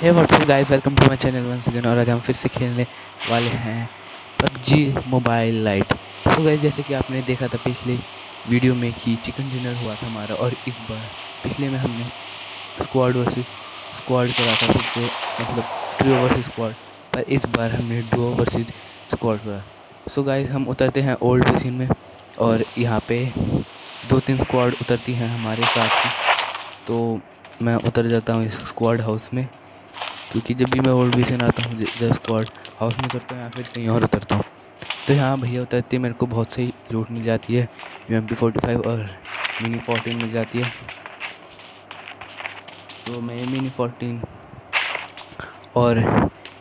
Hey what's up guys, welcome to my channel once again. और आज हम फिर से खेलने वाले हैं पबजी मोबाइल लाइट। तो गाइस, जैसे कि आपने देखा था पिछले वीडियो में कि चिकन डिनर हुआ था हमारा, और इस बार पिछले में हमने स्क्वाड वर्सेस स्क्वाड करा था, फिर से मतलब ट्रियो वर्सेस स्क्वाड। पर इस बार हमने डुओ वर्सेस स्क्वाड करा। सो गाइस, हम उतरते हैं ओल्ड बेसिन में, और यहाँ पे 2-3 स्क्वाड उतरती हैं हमारे साथ ही। तो मैं उतर जाता हूँ इस स्क्वाड हाउस में, क्योंकि जब भी मैं ओल्ड बेसिन आता हूँ जब स्क्वाड हाउस में उतरता हूँ या फिर कहीं और उतरता हूँ, तो यहाँ भैया उतरते मेरे को बहुत सही लूट मिल जाती है। UMP45 और मिनी 14 मिल जाती है। सो मैं मिनी 14 और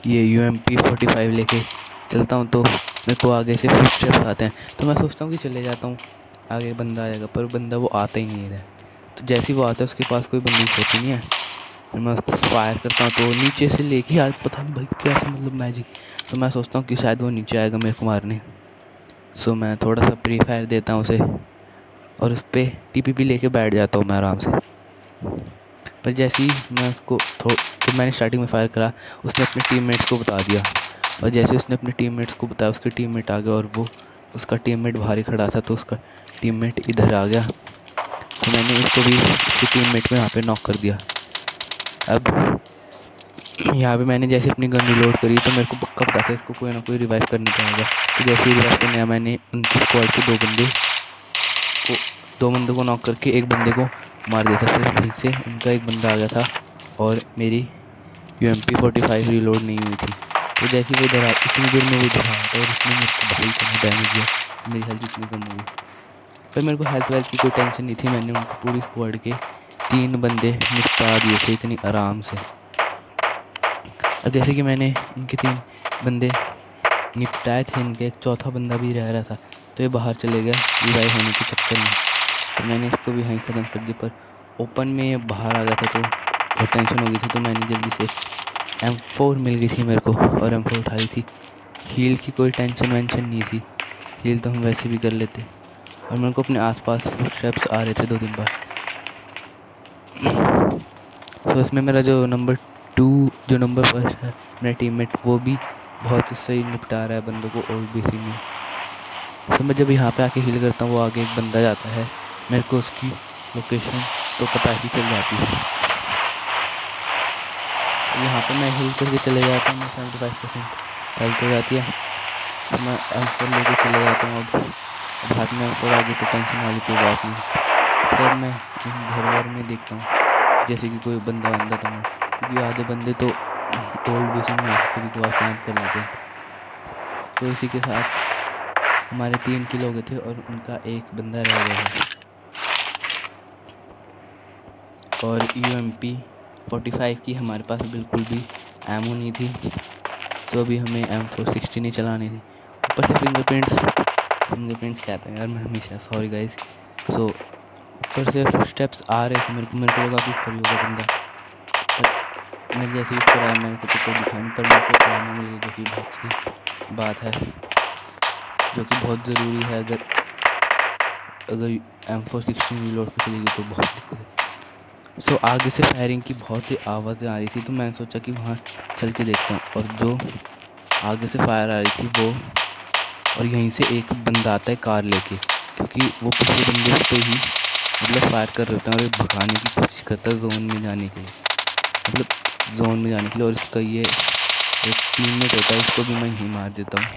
ये UMP45 लेके चलता हूँ, तो मेरे को आगे से फुटस्टेप्स आते हैं। तो मैं सोचता हूँ कि चले जाता हूँ, आगे बंदा आएगा, पर बंदा वो आता ही नहीं है। तो जैसे ही वो आता है उसके पास कोई बंदूक होती नहीं है, फिर मैं उसको फायर करता हूँ तो नीचे से लेके आज पता नहीं भाई कैसे, मतलब मैजिक। तो मैं सोचता हूँ कि शायद वो नीचे आएगा मेरे को मारने। सो मैं थोड़ा सा प्री फायर देता हूँ उसे, और उस पर TPP लेके बैठ जाता हूँ मैं आराम से। पर जैसे ही मैं उसको जब मैंने स्टार्टिंग में फायर करा, उसने अपने टीममेट्स को बता दिया, और जैसे उसने अपने टीममेट्स को बताया उसके टीममेट आ गया, और वो उसका टीममेट बाहर ही खड़ा था, तो उसका टीममेट इधर आ गया। तो मैंने इसको भी उसके टीममेट को यहाँ पे नॉक कर दिया। अब यहाँ पे मैंने जैसे अपनी गन रिलोड करी, तो मेरे को पक्का पता था इसको कोई ना कोई रिवाइव करने का आएगा। तो जैसे ही रिवाइव करने आया, मैंने उनकी स्क्वाड के दो बंदों को नॉक करके एक बंदे को मार दिया था। फिर वहीं से उनका एक बंदा आ गया था, और मेरी UMP45 रिलोड नहीं हुई थी। तो जैसे ही वो इधर इतनी देर में वो इधर आया था, और उसने मेरे को भाई इतना डैमेज दिया, मेरी हेल्थ इतनी कम हो गई। पर मेरे को हेल्थ वेल्थ की कोई टेंशन नहीं थी, मैंने उनकी पूरी स्क्वाड के 3 बंदे निपटा दिए थे इतनी आराम से। और जैसे कि मैंने इनके 3 बंदे निपटाए थे, इनके एक चौथा बंदा भी रह रहा था, तो ये बाहर चले गया रिवाइव होने के चक्कर में। तो मैंने इसको भी वहीं ख़त्म कर दिया। पर ओपन में ये बाहर आ गया था, तो बहुत टेंशन हो गई थी। तो मैंने जल्दी से M4 मिल गई थी मेरे को, और M4 उठा ली थी। हील की कोई टेंशन वेंशन नहीं थी, हील तो हम वैसे भी कर लेते। और मेरे को अपने आसपास फुटस्टेप्स आ रहे थे 2-3 बार। तो इसमें मेरा जो नंबर 2 जो नंबर 1 है मेरा टीममेट, वो भी बहुत ही सही निपटा रहा है बंदों को ओल्ड बेसिन में। तो मैं जब यहाँ पे आके हील करता हूँ, वो आगे एक बंदा जाता है, मेरे को उसकी लोकेशन तो पता ही चल जाती है। यहाँ पे मैं हील करके चले जाता हूँ, मैं 75% हेल्थ हो जाती है। तो मैं M4 लेके चले जाता हूँ। अब हाथ में M4 आ गई तो टेंशन वाली कोई बात नहीं। सब मैं इन घर वर में देखता हूँ जैसे कि कोई बंदा तो मैं, क्योंकि आधे बंदे तो ओल्ड बेसिन में आके कभी कभार कैंप कर लेते हैं। सो इसी के साथ हमारे 3 किल हो गए थे, और उनका एक बंदा रह गया है। और UMP45 की हमारे पास बिल्कुल भी एमो नहीं थी। सो अभी हमें M416 ही चलानी थी। ऊपर से फिंगरप्रिंट्स कहते हैं यार, मैं हमेशा सॉरी गाइस। सो ऊपर से फुटस्टेप्स आ रहे थे, मेरे को लगा कि ऊपर ही होगा बंदा। पर मैं जैसे ही ऊपर आया, मेरे को तो कोई दिखा नहीं, पर मेरे को एमो मिल गई, जो कि बहुत सी बात है, जो कि बहुत ज़रूरी है। अगर M416 रिलोड पर चलेगी तो बहुत दिक्कत है। सो आगे से फायरिंग की बहुत ही आवाज़ें आ रही थी, तो मैंने सोचा कि वहाँ चल के देखता हूँ। और जो आगे से फायर आ रही थी वो, और यहीं से एक बंदा आता है कार लेके, क्योंकि वो पिछले बंदे पे ही मतलब फायर कर रहे होते हैं, और ये भगाने की कोशिश करता है जोन में जाने के लिए, मतलब जोन में जाने के लिए। और इसका ये एक टीममेट होता है, इसको भी मैं यहीं मार देता हूँ।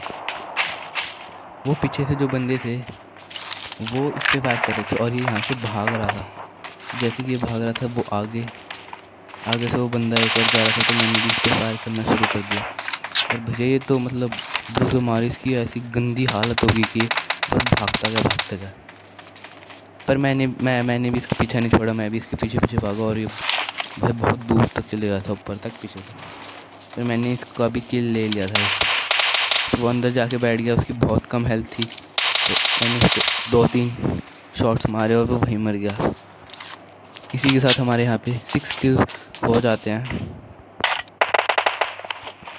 वो पीछे से जो बंदे थे वो इस पर फायर कर रहे थे, और ये यहाँ से भाग रहा था। जैसे कि ये भाग रहा था, वो आगे से वो बंदा एक और जा रहा था, तो मैंने भी इस पर फायर करना शुरू कर दिया। और भैया ये तो मतलब ब्रूके मारिस की ऐसी गंदी हालत होगी कि बस भागता गया। पर मैंने भी इसका पीछा नहीं छोड़ा, मैं भी इसके पीछे भागा, और ये भाई बहुत दूर तक चले गया था, ऊपर तक पीछे से। फिर मैंने इसका भी किल ले लिया था। तो वो अंदर जाके बैठ गया, उसकी बहुत कम हेल्थ थी, तो मैंने उसको 2-3 शॉट्स मारे और वो वहीं मर गया। इसी के साथ हमारे यहाँ पे 6 किल्स हो जाते हैं।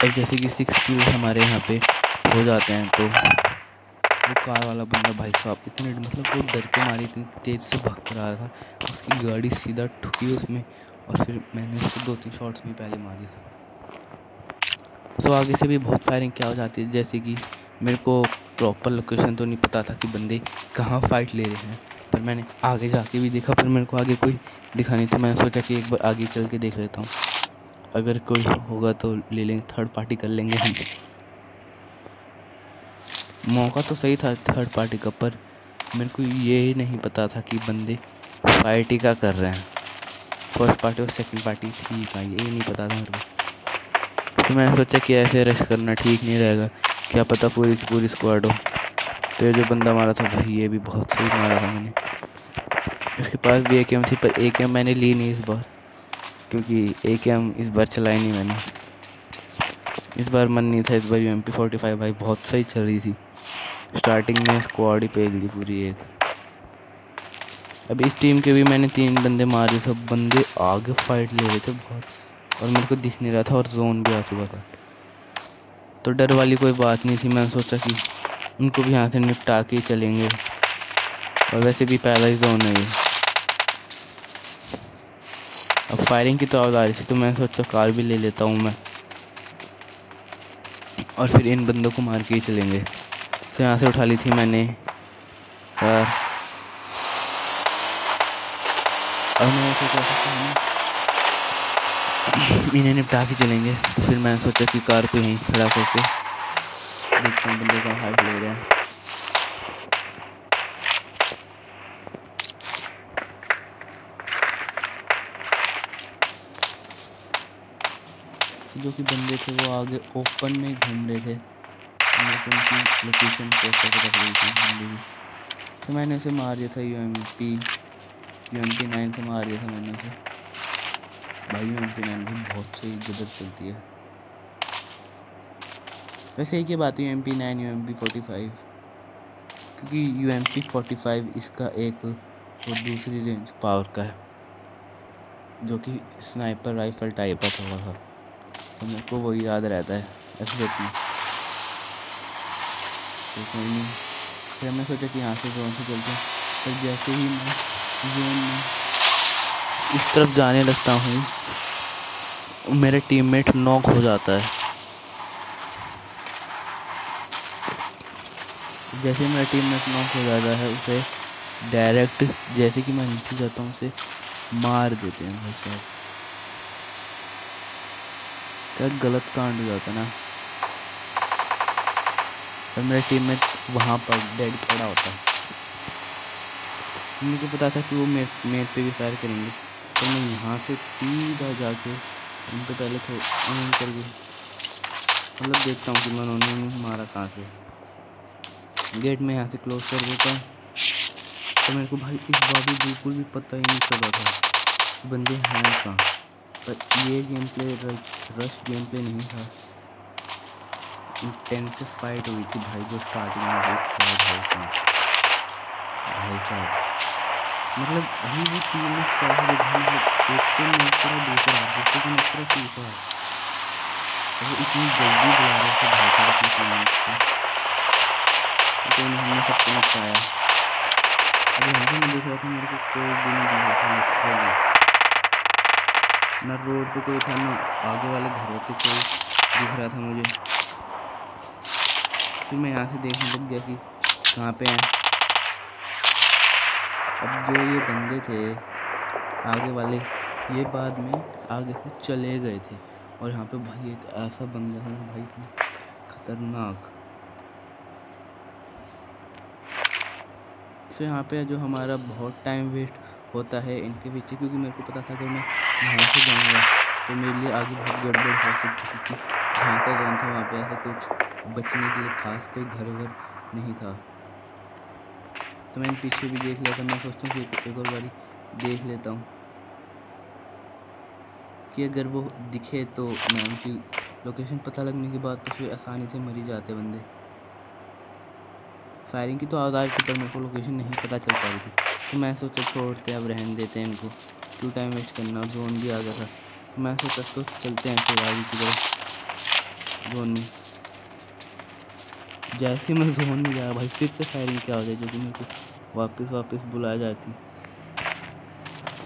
अब जैसे कि 6 किल हमारे यहाँ पे हो जाते हैं, तो वो कार वाला बंदा भाई साहब इतने मतलब वो डर के मारे इतनी तेज़ से भाग कर आ रहा था, उसकी गाड़ी सीधा ठुकी उसमें, और फिर मैंने उसको 2-3 शॉट्स में पहले मारी था। सो आगे से भी बहुत फायरिंग क्या हो जाती है, जैसे कि मेरे को प्रॉपर लोकेशन तो नहीं पता था कि बंदे कहाँ फाइट ले रहे हैं, पर मैंने आगे जाके भी देखा, पर मेरे को आगे कोई दिखा नहीं, तो मैंने सोचा कि एक बार आगे चल के देख लेता हूँ, अगर कोई होगा तो ले लेंगे, थर्ड पार्टी कर लेंगे हम। मौका तो सही था थर्ड पार्टी का, पर मेरे को ये नहीं पता था कि बंदे फाइट ही क्या कर रहे हैं, फर्स्ट पार्टी और सेकंड पार्टी थी क्या, ये नहीं पता था मेरे को। फिर मैंने सोचा कि ऐसे रश करना ठीक नहीं रहेगा, क्या पता पूरी की पूरी स्क्वाड हो। तो ये जो बंदा मारा था भाई, ये भी बहुत सही मारा था मैंने। इसके पास भी AKM थी, पर AKM मैंने ली नहीं इस बार, क्योंकि AKM इस बार चलाई नहीं मैंने, इस बार मन नहीं था। इस बार UMP45 भाई बहुत सही चल रही थी, स्टार्टिंग में स्क्वाड ही पेल दी पूरी एक। अब इस टीम के भी मैंने 3 बंदे मारे थे, बंदे आगे फाइट ले रहे थे बहुत, और मेरे को दिख नहीं रहा था, और जोन भी आ चुका था, तो डर वाली कोई बात नहीं थी। मैंने सोचा कि उनको भी यहाँ से निपटा के ही चलेंगे, और वैसे भी पहला ही जोन है ये। अब फायरिंग की तो आवाज़ आ रही थी, तो मैंने सोचा कार भी ले लेता हूँ मैं, और फिर इन बंदों को मार के ही चलेंगे। तो यहाँ से उठा ली थी मैंने कार, और मैं सोचा था कि ना इन्हें निपटा के चलेंगे, तो फिर मैंने सोचा कि कार को यहीं खड़ा करके देखता हूँ बंदे का हाइट ले रहे हैं। जो कि बंदे थे वो आगे ओपन में घूम रहे थे, मेरे को उनकी लोकेशन कैसे पता चली थी बंदे की, तो मैंने उसे मार दिया था। UMP9 से मार दिया था मैंने उसे। भाई UMP9 भी बहुत सही गदर चलती है। वैसे एक ही बात है UMP9 UMP45, क्योंकि UMP45 इसका एक और दूसरी रेंज पावर का है, जो कि स्नाइपर राइफल टाइप का थोड़ा सा, तो मेरे को वही याद रहता है ऐसे में। तो कोई नहीं, फिर मैं सोचा कि यहाँ से जोन से चलते हैं, पर जैसे ही मैं जोन में इस तरफ जाने लगता हूँ, मेरा टीममेट नॉक हो जाता है। जैसे ही मेरा टीममेट नॉक हो जाता है, उसे डायरेक्ट जैसे कि मैं नीचे जाता हूँ उसे मार देते हैं भाई साहब। क्या गलत कांड हो जाता ना, और मेरा टीममेट वहाँ पर डेड पड़ा होता है। मुझे पता था कि वो मेरे पे भी फायर करेंगे, तो मैं यहाँ से सीधा जाके उन पे पहले तो एम करके मतलब देखता हूँ कि मैं उन्होंने मारा कहाँ से। गेट में यहाँ से क्लोज कर देता हूँ, तो मेरे को भाई इस बार भी बिल्कुल भी पता ही नहीं चला था कि बंदे हैं कहाँ। पर ये game play rush game play नहीं था, इंटेंसिव फाइट हुई थी भाई जो स्टार्टिंग में हुई भाई साहब। मतलब भाई वो टीम में क्या है, मतलब एक को नॉक करा, दूसरे को नॉक करा, तीसरा, वो इतनी जल्दी बुला रहे थे भाई साहब अपनी टीममेट्स को, तो हमने सबको निपटाया। अब यहाँ से मैं देख रहा था मेरे को कोई भी नहीं दिख रहा था लिटरली, ना रोड पे कोई था, ना आगे वाले घरों पे कोई दिख रहा था मुझे। फिर मैं यहाँ से देखने लग गया कि कहाँ पे हैं। अब जो ये बंदे थे आगे वाले, ये बाद में आगे से चले गए थे, और यहाँ पे भाई एक ऐसा बंदा है ना भाई खतरनाक। फिर यहाँ पे जो हमारा बहुत टाइम वेस्ट होता है इनके पीछे, क्योंकि मेरे को पता था अगर मैं यहाँ से जाऊँगा तो मेरे लिए आगे बहुत गड़बड़ हो सकती, क्योंकि जहाँ का जोन था वहाँ पे ऐसा कुछ बचने के लिए खास कोई घर वर नहीं था। तो मैंने पीछे भी देख लिया था, मैं सोचता हूँ कि एक और बारी देख लेता हूँ कि अगर वो दिखे तो मैं उनकी लोकेशन पता लगने के बाद तो फिर आसानी से मर ही जाते बंदे। फायरिंग की तो आवाज़ आ रही थी, पर मेरे को लोकेशन नहीं पता चल पा रही थी, तो मैं सोचा छोड़ते अब रहने देते हैं इनको, क्यों टाइम वेस्ट करना। जोन भी आ गया था, तो मैं सोचा तो चलते हैं फिर आगे की तरफ जोन में। जैसे मैं जोन में गया भाई फिर से फायरिंग क्या हो जाए, जो कि मेरे को वापस बुलाया जाती,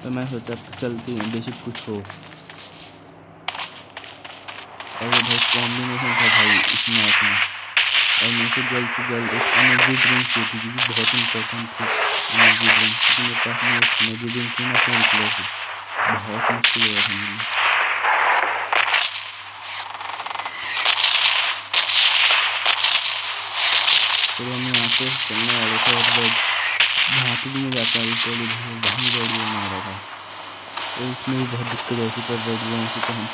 तो मैं सोचा तो चलती हैं बेशक कुछ हो। और वो भाई कॉम्बिनेशन था भाई इस मैच में। और मेरे को जल्द से जल्द एक एनर्जी ड्रिंक चाहिए थी क्योंकि बहुत इंपॉर्टेंट थी एनर्जी ड्रिंक, क्योंकि मेरे पास में एक एनर्जी ड्रिंक थी ना पेन किलर की, बहुत मुश्किल हुआ था मेरे लिए। फिर हम यहाँ से चलने वाले थे और रेड जहाँ पे भी मैं जाता अभी पहले वहीं रेड जोन आ रहा था, तो इसमें भी बहुत दिक्कत होती, पर रेड जोन से तो हम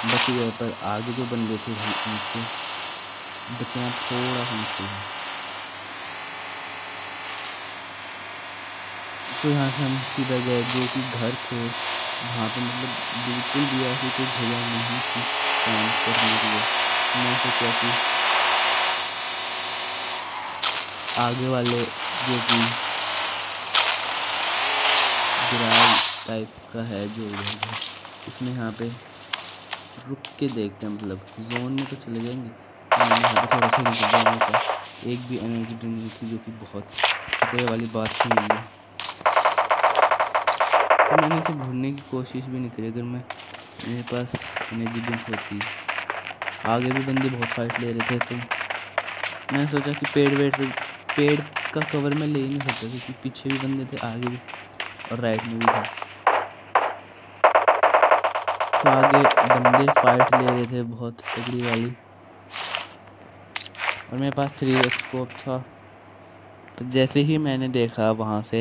बच गए, पर आगे जो बंदे थे भाई उनसे बचना थोड़ा सा मुश्किल है। सो यहाँ से हम सीधा गए जो कि घर थे वहाँ पे, मतलब बिल्कुल भी ऐसी कोई जगह नहीं थी कैंप करने के लिए। मैं सोचा कि आगे वाले जो कि ग्राउंड टाइप का है जो उधर है, इसमें यहाँ पे रुक के देखते हैं, मतलब जोन में तो चले जाएंगे। मैंने यहाँ पे थोड़ा सा रुक गया, मेरे पास एक भी एनर्जी ड्रिंक नहीं थी जो कि बहुत खतरे वाली बात थी मेरे लिए, तो मैंने इसे ढूंढने की कोशिश भी नहीं करी। अगर मेरे पास एनर्जी ड्रिंक होती, आगे भी बंदे बहुत फाइट ले रहे थे, तो मैंने सोचा कि पेड़ का कवर में ले ही नहीं सकता क्योंकि पीछे भी बंदे थे, आगे भी और राइट में भी थे। तो आगे बंदे फाइट ले रहे थे बहुत तगड़ी वाली, और मेरे पास 3x स्कोप था। तो जैसे ही मैंने देखा वहाँ से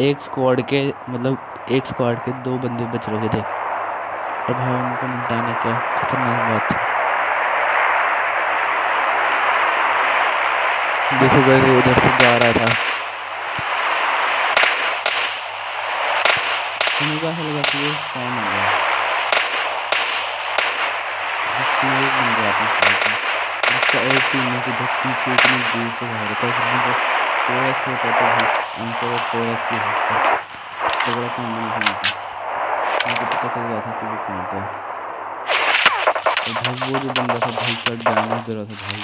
एक स्क्वाड के 2 बंदे बच रहे थे, और भाई उनको निपटाना क्या खतरनाक बात थी। देखो गए वो उधर से जा रहा था, मुझे ऐसा लगा कि वो स्पॉन हो गया, जिसमें एक बन जाता था उसका एक टीम में उधर पीछे इतनी दूर से भाग रहा था। अगर 4x होता तो भाई आंसर और 4x भी भागता, तो बड़ा कॉम्बिनेशन होता, मुझे पता चल गया था कि वो कहाँ पे है। और भाई वो जो बंदा था भाई का डैमेज दे रहा था भाई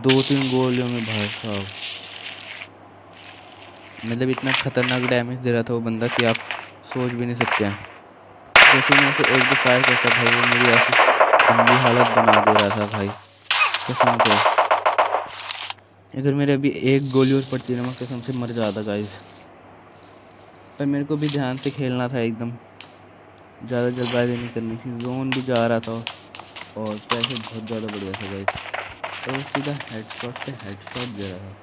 2-3 गोलियों में भाई साहब, मतलब इतना खतरनाक डैमेज दे रहा था वो बंदा कि आप सोच भी नहीं सकते हैं। जैसे मैं उसे एक दो फायर करता भाई वो मेरी ऐसी गंदी हालत बना दे रहा था भाई कसम से। अगर मेरे अभी एक गोली और पड़ती ना मैं कसम से मर जाता गाइस, पर मेरे को भी ध्यान से खेलना था, एकदम ज़्यादा जल्दबाजी नहीं करनी थी। जोन भी जा रहा था और पैसे बहुत ज़्यादा बढ़िया था गाइस, और वो सीधा हेडशॉट पे हेडशॉट दे रहा था।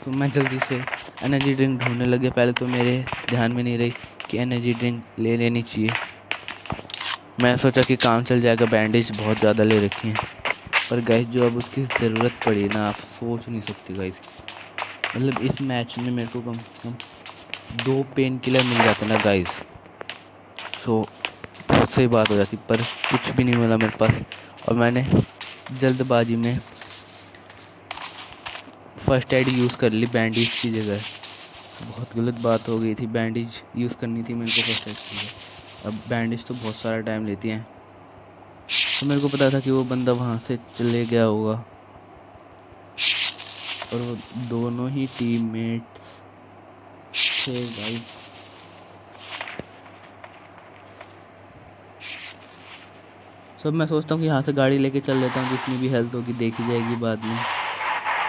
तो मैं जल्दी से एनर्जी ड्रिंक ढूंढने लगे। पहले तो मेरे ध्यान में नहीं रही कि एनर्जी ड्रिंक ले लेनी चाहिए, मैं सोचा कि काम चल जाएगा, बैंडेज बहुत ज़्यादा ले रखी हैं, पर गाइस जो अब उसकी ज़रूरत पड़ी ना आप सोच नहीं सकते गाइस। मतलब इस मैच में मेरे को कम से कम 2 पेन किलर मिल जाते ना गाइस, सो बहुत सही बात हो जाती, पर कुछ भी नहीं मिला मेरे पास। और मैंने जल्दबाजी में फर्स्ट एड यूज़ कर ली बैंडेज की जगह, तो बहुत गलत बात हो गई थी। बैंडेज यूज़ करनी थी मेरे को फर्स्ट एड की जगह, अब बैंडेज तो बहुत सारा टाइम लेती हैं, तो मेरे को पता था कि वो बंदा वहाँ से चले गया होगा, और वो दोनों ही टीममेट्स थे भाई। सब मैं सोचता हूँ कि यहाँ से गाड़ी लेके चल लेता हूँ, जितनी भी हेल्थ होगी देखी जाएगी बाद में,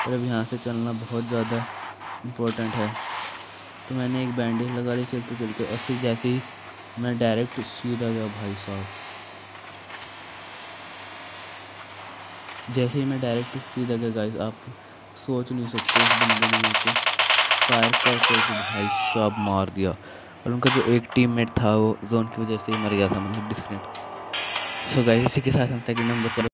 पर अब यहाँ से चलना बहुत ज़्यादा इम्पोर्टेंट है। तो मैंने एक बैंडेज लगा ली चलते चलते, और फिर जैसे ही मैं डायरेक्ट सीधा गया भाई साहब, जैसे ही मैं डायरेक्ट सीधा गया गाइस आप सोच नहीं सकते उस बंदे ने मेरे को फायर करके भाई साहब मार दिया, और उनका जो एक टीममेट था वो जोन की वजह से ही मर गया था, मतलब डिस्कनेक्ट। सो गाइस इसी के साथ हम सेकंड नंबर पर